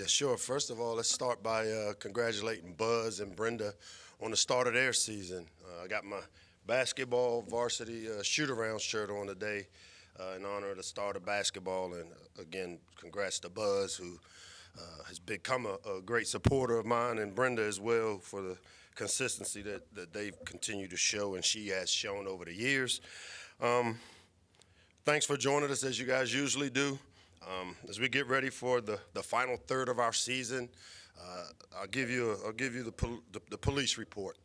Yeah, sure. First of all, let's start by congratulating Buzz and Brenda on the start of their season. I got my basketball varsity shoot-around shirt on today in honor of the start of basketball. And again, congrats to Buzz, who has become a great supporter of mine, and Brenda as well for the consistency that they've continued to show and she has shown over the years. Um, Thanks for joining us as you guys usually do. As we get ready for the final third of our season, I'll give you the police report.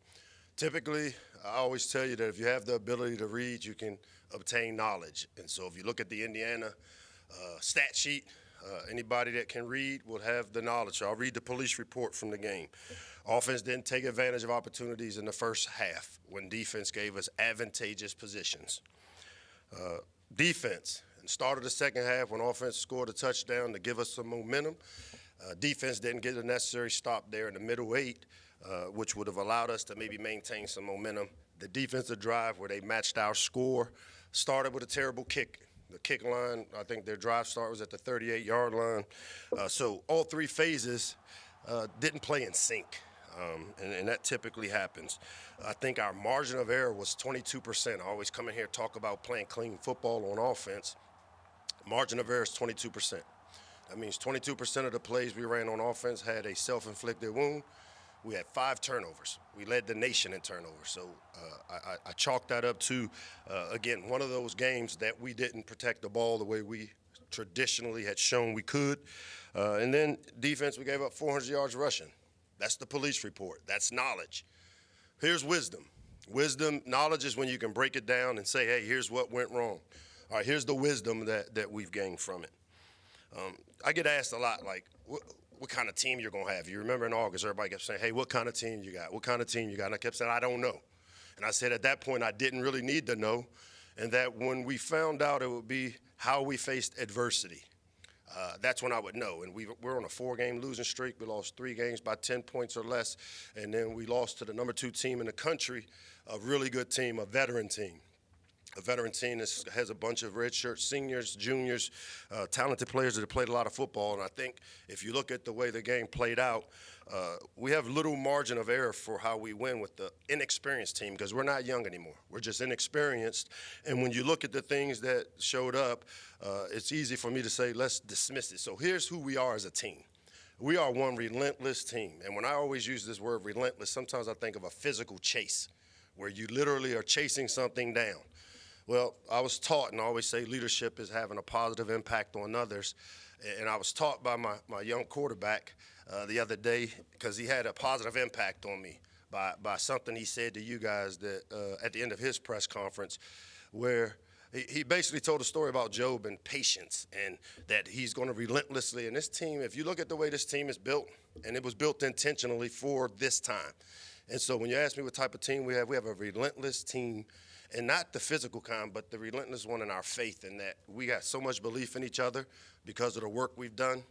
Typically, I always tell you that if you have the ability to read, you can obtain knowledge. And so if you look at the Indiana stat sheet, anybody that can read will have the knowledge. So I'll read the police report from the game. Offense didn't take advantage of opportunities in the first half when defense gave us advantageous positions. Defense, and started the second half when offense scored a touchdown to give us some momentum. Defense didn't get the necessary stop there in the middle eight, which would have allowed us to maybe maintain some momentum. The defensive drive where they matched our score started with a terrible kick. The kick line, I think their drive start was at the 38-yard line. So all three phases didn't play in sync. And that typically happens. I think our margin of error was 22%. I always come in here talk about playing clean football on offense. Margin of error is 22%. That means 22% of the plays we ran on offense had a self-inflicted wound. We had 5 turnovers. We led the nation in turnovers. So I chalked that up to, again, one of those games that we didn't protect the ball the way we traditionally had shown we could. And then defense, we gave up 400 yards rushing. That's the police report. That's knowledge. Here's wisdom. Knowledge is when you can break it down and say, hey, here's what went wrong. All right, here's the wisdom that we've gained from it. I get asked a lot, like, what kind of team you're going to have. You remember in August, everybody kept saying, hey, what kind of team you got? What kind of team you got? And I kept saying, I don't know. And I said at that point, I didn't really need to know, and that when we found out it would be how we faced adversity. That's when I would know. And we're on a 4-game losing streak. We lost 3 games by 10 points or less. And then we lost to the number 2 team in the country, a really good team, a veteran team. A veteran team that has a bunch of redshirt seniors, juniors, talented players that have played a lot of football. And I think if you look at the way the game played out, we have little margin of error for how we win with the inexperienced team because we're not young anymore. We're just inexperienced. And when you look at the things that showed up, it's easy for me to say, let's dismiss it. So here's who we are as a team. We are one relentless team. And when I always use this word relentless, sometimes I think of a physical chase where you literally are chasing something down. Well, I was taught, and I always say leadership is having a positive impact on others. And I was taught by my young quarterback the other day because he had a positive impact on me by something he said to you guys that at the end of his press conference where he basically told a story about Job and patience and that he's going to relentlessly. And this team, if you look at the way this team is built, and it was built intentionally for this time. And so when you ask me what type of team we have a relentless team. And not the physical kind, but the relentless one in our faith, in that we got so much belief in each other because of the work we've done.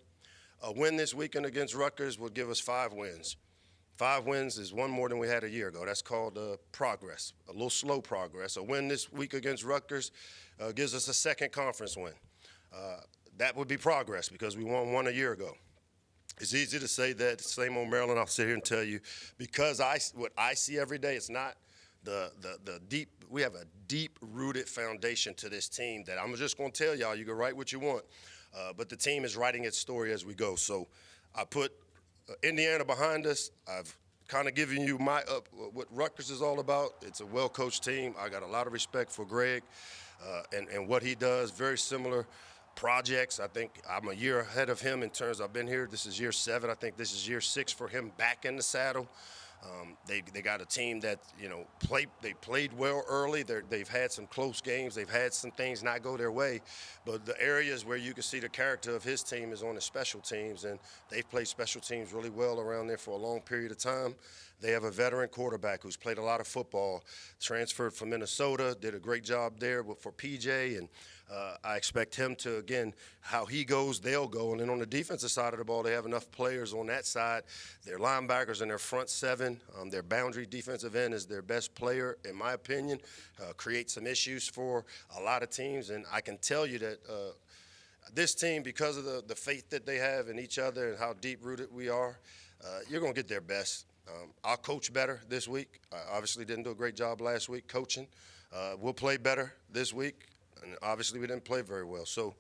A win this weekend against Rutgers will give us 5 wins. 5 wins is 1 more than we had a year ago. That's called progress, a little slow progress. A win this week against Rutgers gives us a 2nd conference win. That would be progress because we won 1 a year ago. It's easy to say that, same old Maryland, I'll sit here and tell you, because what I see every day, it's not the deep, we have a deep-rooted foundation to this team that I'm just going to tell y'all, you can write what you want, but the team is writing its story as we go. So I put Indiana behind us. I've kind of given you what Rutgers is all about. It's a well-coached team. I got a lot of respect for Greg and what he does, very similar projects. I think I'm a year ahead of him in terms I've been here. This is year 7. I think this is year 6 for him back in the saddle. They got a team that, they played well early. They've had some close games. They've had some things not go their way. But the areas where you can see the character of his team is on the special teams, and they've played special teams really well around there for a long period of time. They have a veteran quarterback who's played a lot of football, transferred from Minnesota, did a great job there for PJ, and I expect him to, again, how he goes, they'll go. And then on the defensive side of the ball, they have enough players on that side. Their linebackers and their front 7, their boundary defensive end is their best player, in my opinion, creates some issues for a lot of teams. And I can tell you that this team, because of the faith that they have in each other and how deep-rooted we are, you're going to get their best. I'll coach better this week. I obviously didn't do a great job last week coaching. We'll play better this week, and obviously we didn't play very well. So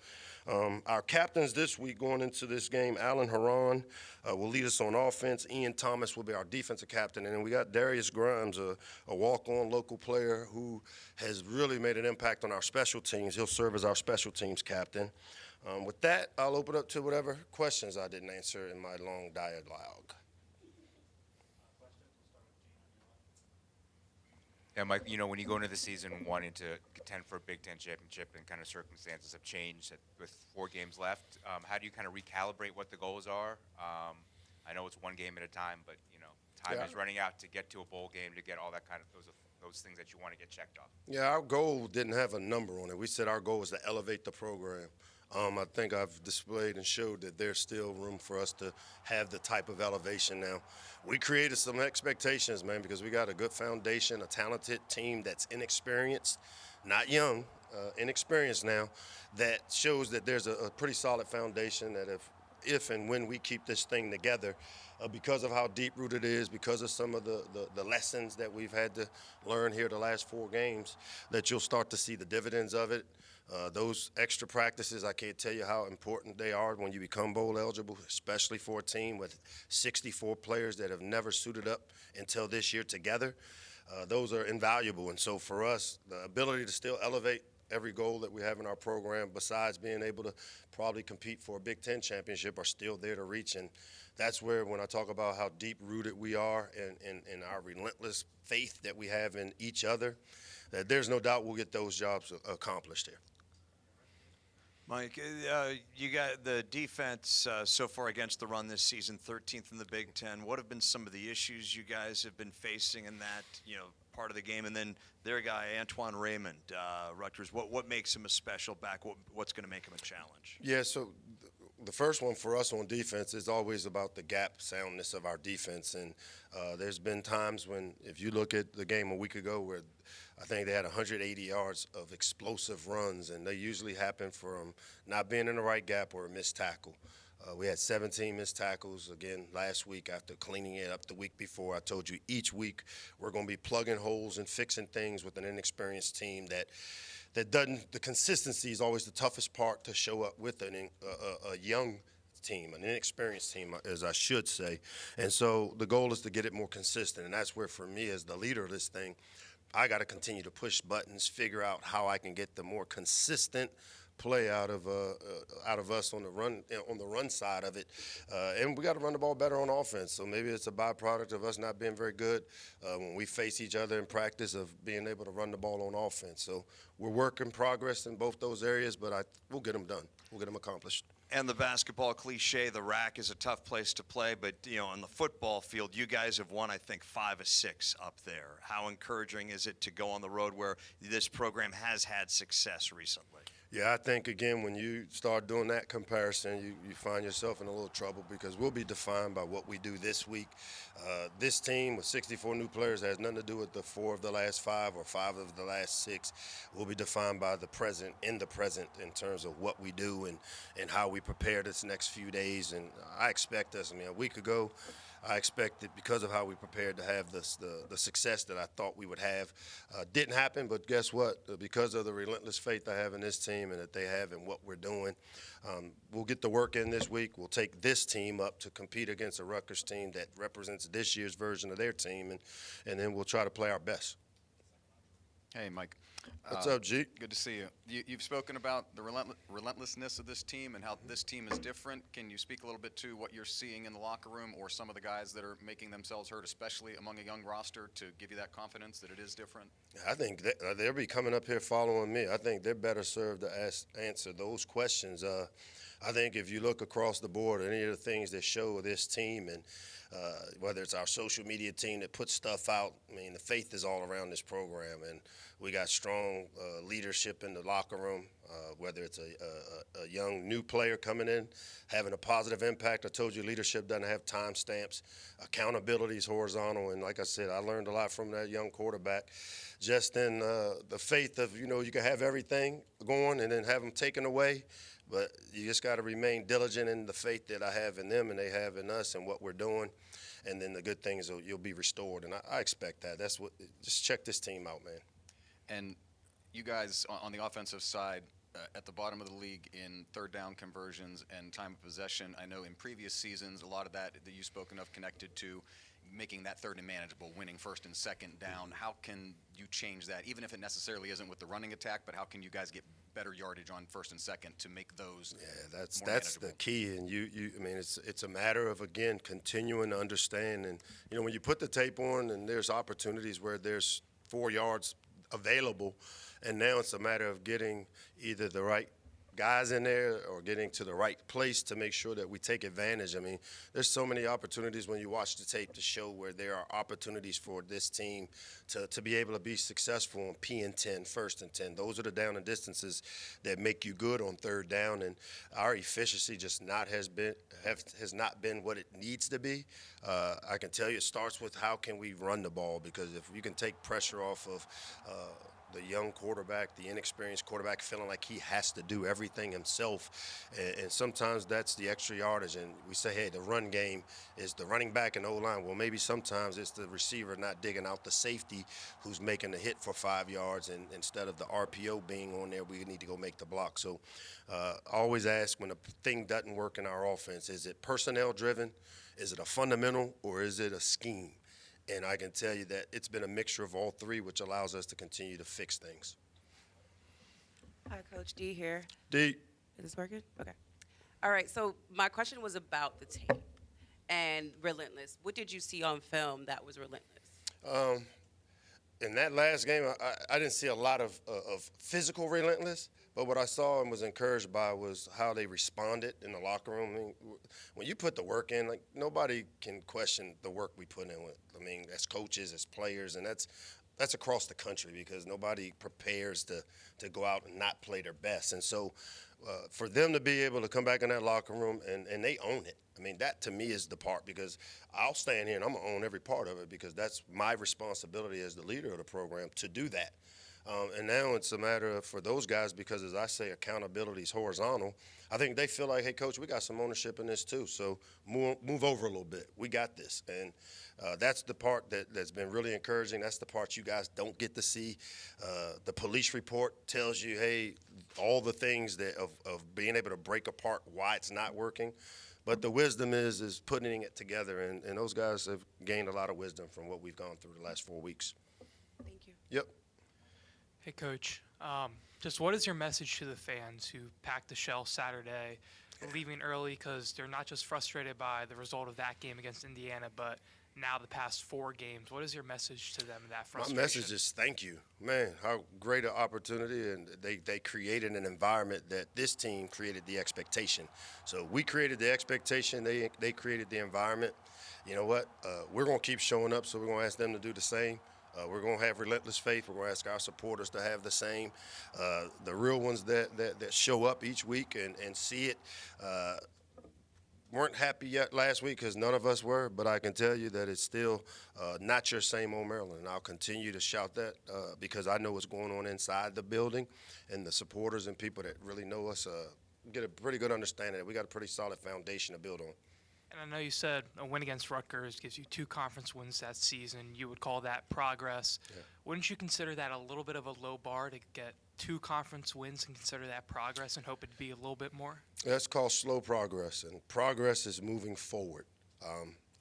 our captains this week going into this game, Alan Haran will lead us on offense. Ian Thomas will be our defensive captain. And then we got Darius Grimes, a walk-on local player who has really made an impact on our special teams. He'll serve as our special teams captain. With that, I'll open up to whatever questions I didn't answer in my long dialogue. Yeah, Mike, you know, when you go into the season wanting to contend for a Big Ten championship and kind of circumstances have changed with 4 games left, how do you kind of recalibrate what the goals are? I know it's one game at a time, but, you know, time is running out to get to a bowl game, to get all that kind of those things that you want to get checked off. Yeah, our goal didn't have a number on it. We said our goal was to elevate the program. I think I've displayed and showed that there's still room for us to have the type of elevation now. We created some expectations, man, because we got a good foundation, a talented team that's inexperienced, not young, inexperienced now, that shows that there's a pretty solid foundation that if and when we keep this thing together, because of how deep-rooted it is, because of some of the lessons that we've had to learn here the last 4 games, that you'll start to see the dividends of it. Those extra practices, I can't tell you how important they are when you become bowl eligible, especially for a team with 64 players that have never suited up until this year together. Those are invaluable. And so for us, the ability to still elevate every goal that we have in our program, besides being able to probably compete for a Big Ten championship, are still there to reach. And that's where, when I talk about how deep-rooted we are and our relentless faith that we have in each other, that there's no doubt we'll get those jobs accomplished here. Mike, you got the defense so far against the run this season, 13th in the Big Ten. What have been some of the issues you guys have been facing in that, part of the game? And then their guy, Antoine Raymond, Rutgers, what makes him a special back? What's going to make him a challenge? Yeah, so the first one for us on defense is always about the gap soundness of our defense. And there's been times when, if you look at the game a week ago, where I think they had 180 yards of explosive runs, and they usually happen from not being in the right gap or a missed tackle. We had 17 missed tackles again last week after cleaning it up the week before. I told you each week we're going to be plugging holes and fixing things with an inexperienced team that doesn't. The consistency is always the toughest part to show up with a young team, an inexperienced team, as I should say. And so the goal is to get it more consistent, and that's where, for me, as the leader of this thing, I got to continue to push buttons, figure out how I can get the more consistent play out of us on the run side of it, and we got to run the ball better on offense. So maybe it's a byproduct of us not being very good when we face each other in practice, of being able to run the ball on offense. So we're work in progress in both those areas, but we'll get them done. We'll get them accomplished. And the basketball cliche, the rack is a tough place to play, but on the football field, you guys have won, I think, 5 of 6 up there. How encouraging is it to go on the road where this program has had success recently? Yeah, I think, again, when you start doing that comparison, you find yourself in a little trouble, because we'll be defined by what we do this week. This team with 64 new players has nothing to do with the 4 of the last 5 or 5 of the last 6. We'll be defined by the present, in terms of what we do and how we prepare this next few days. And I expect us, a week ago, I expected, because of how we prepared, to have the success that I thought we would have. Didn't happen, but guess what? Because of the relentless faith I have in this team and that they have in what we're doing, we'll get the work in this week. We'll take this team up to compete against a Rutgers team that represents this year's version of their team, and then we'll try to play our best. Hey, Mike. What's up, G? Good to see you. You've spoken about the relentlessness of this team and how this team is different. Can you speak a little bit to what you're seeing in the locker room, or some of the guys that are making themselves heard, especially among a young roster, to give you that confidence that it is different? I think they'll be coming up here following me. I think they're better served to answer those questions. I think if you look across the board, any of the things that show this team, and whether it's our social media team that puts stuff out, the faith is all around this program, and we got strong leadership in the locker room, whether it's a young new player coming in, having a positive impact. I told you leadership doesn't have time stamps. Accountability is horizontal, and like I said, I learned a lot from that young quarterback, just in the faith of, you can have everything going and then have them taken away. But you just got to remain diligent in the faith that I have in them and they have in us and what we're doing. And then the good things, you'll be restored. And I expect that. That's what. Just check this team out, man. And you guys on the offensive side, at the bottom of the league in third down conversions and time of possession. I know in previous seasons, a lot of that you've spoken of connected to making that third and manageable, winning first and second down. How can you change that, even if it necessarily isn't with the running attack, but how can you guys get better yardage on first and second to make those that's manageable? the key. And I mean, it's a matter of, again, continuing to understand. And, when you put the tape on and there's opportunities where there's 4 yards available, and now it's a matter of getting either the right guys in there or getting to the right place to make sure that we take advantage. I mean, there's so many opportunities when you watch the tape to show where there are opportunities for this team to be able to be successful on P and 10, first and 10. Those are the down and distances that make you good on third down, and our efficiency just has not been what it needs to be. I can tell you it starts with how can we run the ball, because if you can take pressure off of the young quarterback, the inexperienced quarterback, feeling like he has to do everything himself. And sometimes that's the extra yardage. And we say, hey, the run game is the running back and O-line. Well, maybe sometimes it's the receiver not digging out the safety who's making the hit for 5 yards. And instead of the RPO being on there, we need to go make the block. So I always ask, when a thing doesn't work in our offense, is it personnel driven? Is it a fundamental, or is it a scheme? And I can tell you that it's been a mixture of all three, which allows us to continue to fix things. Hi, Coach D here. D. Is this working? Okay. All right, so my question was about the tape and relentless. What did you see on film that was relentless? In that last game, I didn't see a lot of physical relentless, but what I saw and was encouraged by was how they responded in the locker room. I mean, when you put the work in, like, nobody can question the work we put in with. I mean, as coaches, as players, and that's across the country, because nobody prepares to go out and not play their best. And so for them to be able to come back in that locker room and they own it, I mean, that to me is the part, because I'll stand here and I'm going to own every part of it, because that's my responsibility as the leader of the program to do that. And now it's a matter of, for those guys, because as I say, accountability is horizontal, I think they feel like, hey, Coach, we got some ownership in this too, so move over a little bit. We got this. And that's the part that's been really encouraging. That's the part you guys don't get to see. The police report tells you, hey, all the things of being able to break apart why it's not working. But the wisdom is putting it together, and those guys have gained a lot of wisdom from what we've gone through the last 4 weeks. Thank you. Yep. Hey, Coach. Just what is your message to the fans who packed the shell Saturday, leaving early because they're not just frustrated by the result of that game against Indiana, but now the past 4 games? What is your message to them in that frustration? My message is thank you. Man, how great an opportunity, and they created an environment that this team created the expectation. So we created the expectation, they created the environment. You know what? We're going to keep showing up, so we're going to ask them to do the same. We're going to have relentless faith. We're going to ask our supporters to have the same. The real ones that show up each week and see it weren't happy yet last week, because none of us were, but I can tell you that it's still not your same old Maryland. And I'll continue to shout that because I know what's going on inside the building, and the supporters and people that really know us get a pretty good understanding that we got a pretty solid foundation to build on. And I know you said a win against Rutgers gives you 2 conference wins that season. You would call that progress. Yeah. Wouldn't you consider that a little bit of a low bar to get 2 conference wins and consider that progress and hope it to be a little bit more? That's called slow progress, and progress is moving forward.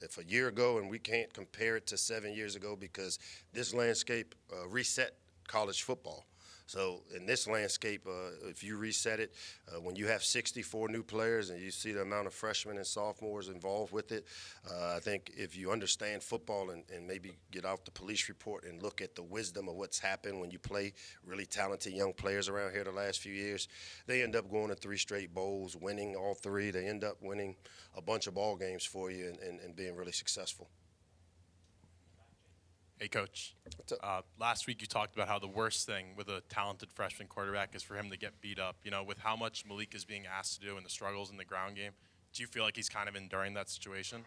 If a year ago, and we can't compare it to 7 years ago because this landscape reset college football. So in this landscape, if you reset it, when you have 64 new players and you see the amount of freshmen and sophomores involved with it, I think if you understand football and maybe get out the police report and look at the wisdom of what's happened when you play really talented young players around here the last few years, they end up going to 3 straight bowls, winning all 3. They end up winning a bunch of ball games for you and being really successful. Hey, Coach. Last week you talked about how the worst thing with a talented freshman quarterback is for him to get beat up. You know, with how much Malik is being asked to do and the struggles in the ground game, do you feel like he's kind of enduring that situation?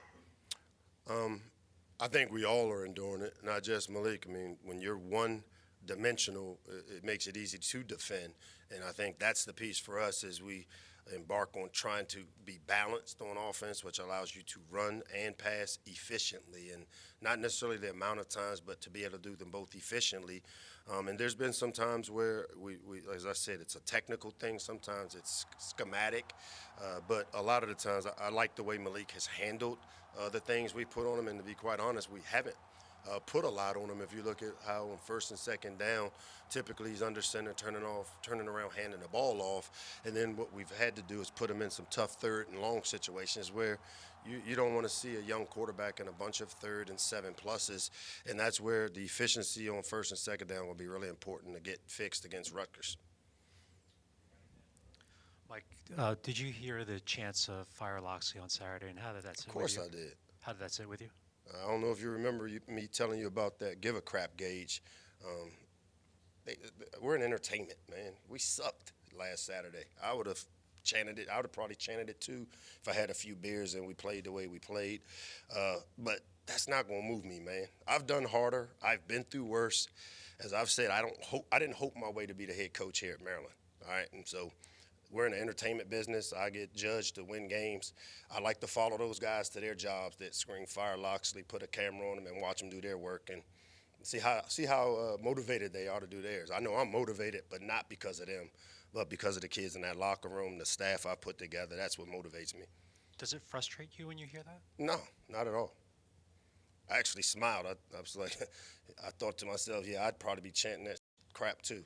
I think we all are enduring it, not just Malik. I mean, when you're one-dimensional, it makes it easy to defend. And I think that's the piece for us is we embark on trying to be balanced on offense, which allows you to run and pass efficiently, and not necessarily the amount of times, but to be able to do them both efficiently. And there's been some times where we, as I said, it's a technical thing. Sometimes it's schematic, but a lot of the times I like the way Malik has handled the things we put on him. And to be quite honest, we haven't put a lot on him. If you look at how on first and second down, typically he's under center, turning around, handing the ball off. And then what we've had to do is put him in some tough third and long situations where you don't want to see a young quarterback in a bunch of third and 7+s. And that's where the efficiency on first and second down will be really important to get fixed against Rutgers. Mike, did you hear the chants of Fire Locksley on Saturday, and how did that sit with you? Of course I did. How did that sit with you? I don't know if you remember me telling you about that give a crap gauge. We're in entertainment, man. We sucked last Saturday. I would have chanted it. I would have probably chanted it too if I had a few beers and we played the way we played. But that's not going to move me, man. I've done harder. I've been through worse. As I've said, I didn't hope my way to be the head coach here at Maryland. All right, and so we're in the entertainment business. I get judged to win games. I like to follow those guys to their jobs that scream Fire Locksley, put a camera on them, and watch them do their work and see how motivated they are to do theirs. I know I'm motivated, but not because of them, but because of the kids in that locker room, the staff I put together. That's what motivates me. Does it frustrate you when you hear that? No, not at all. I actually smiled. I was like, I thought to myself, yeah, I'd probably be chanting that crap too.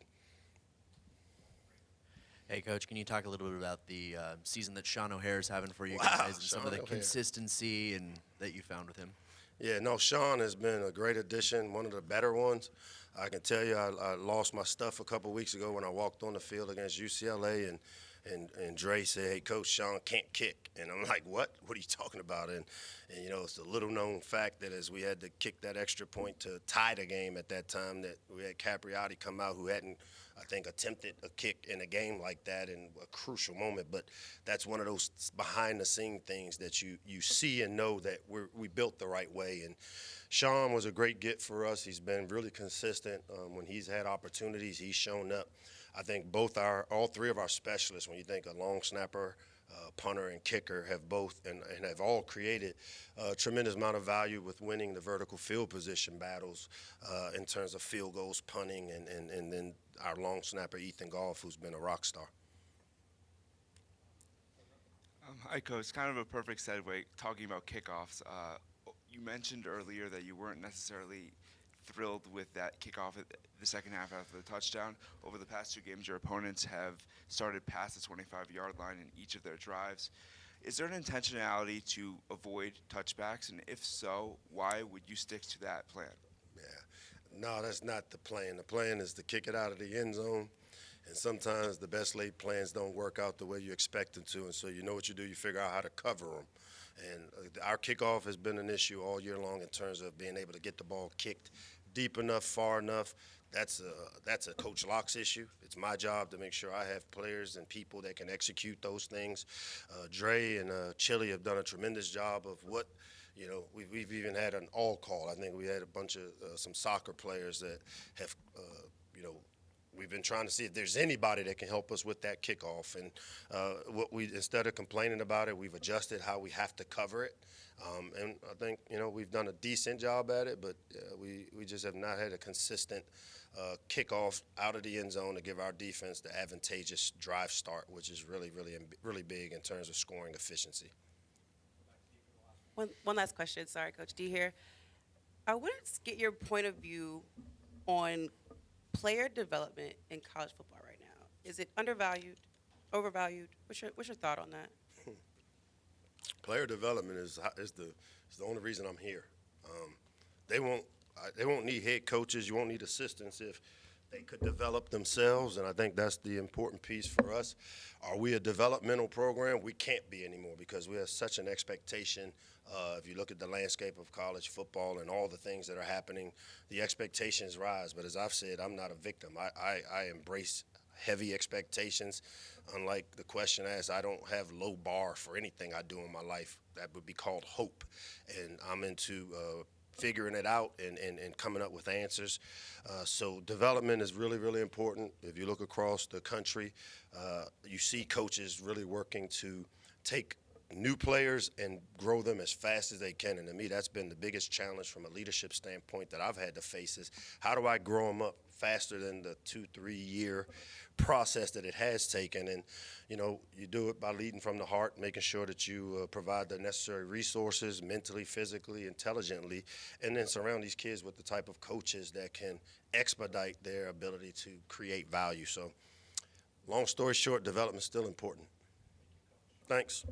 Hey, Coach, can you talk a little bit about the season that Sean O'Hare's having for you Wow, guys and some of the Sean O'Hare. consistency and that you found with him? Yeah, no, Sean has been a great addition, one of the better ones. I can tell you I lost my stuff a couple weeks ago when I walked on the field against UCLA, and Dre said, hey, Coach, Sean can't kick. And I'm like, what? What are you talking about? And you know, it's a little-known fact that as we had to kick that extra point to tie the game at that time, that we had Capriati come out who hadn't, I think, attempted a kick in a game like that in a crucial moment. But that's one of those behind-the-scene things that you see and know that we built the right way. And Sean was a great get for us. He's been really consistent. When he's had opportunities, he's shown up. I think all three of our specialists, when you think a long snapper, punter, and kicker, have both and have all created a tremendous amount of value with winning the vertical field position battles in terms of field goals, punting, and then our long snapper, Ethan Goff, who's been a rock star. Hi, Coach. Kind of a perfect segue talking about kickoffs. You mentioned earlier that you weren't necessarily thrilled with that kickoff at the second half after the touchdown. Over the past two games, your opponents have started past the 25-yard line in each of their drives. Is there an intentionality to avoid touchbacks? And if so, why would you stick to that plan? Yeah. No, that's not the plan. The plan is to kick it out of the end zone. And sometimes the best laid plans don't work out the way you expect them to. And so you know what you do, you figure out how to cover them. And our kickoff has been an issue all year long in terms of being able to get the ball kicked deep enough, far enough. That's a Coach Locke's issue. It's my job to make sure I have players and people that can execute those things. Dre and Chili have done a tremendous job of what, you know, we've even had an all call. I think we had a bunch of some soccer players that have, you know, we've been trying to see if there's anybody that can help us with that kickoff. And instead of complaining about it, we've adjusted how we have to cover it. And I think, you know, we've done a decent job at it, but we just have not had a consistent kickoff out of the end zone to give our defense the advantageous drive start, which is really big in terms of scoring efficiency. One last question. Sorry, Coach D here. I wanted to get your point of view on player development in college football right now. Is it undervalued, overvalued? What's your thought on that? Player development is the only reason I'm here. They won't need head coaches. You won't need assistants if they could develop themselves, and I think that's the important piece for us. Are we a developmental program? We can't be anymore because we have such an expectation. If you look at the landscape of college football and all the things that are happening, the expectations rise. But as I've said, I'm not a victim. I embrace heavy expectations. Unlike the question asked, I don't have low bar for anything I do in my life. That would be called hope. And I'm into figuring it out and coming up with answers. So development is really, really important. If you look across the country, you see coaches really working to take new players and grow them as fast as they can. And to me, that's been the biggest challenge from a leadership standpoint that I've had to face is how do I grow them up faster than the 2-3 year process that it has taken. And, you know, you do it by leading from the heart, making sure that you provide the necessary resources mentally, physically, intelligently, and then surround these kids with the type of coaches that can expedite their ability to create value. So long story short, development is still important. Thanks.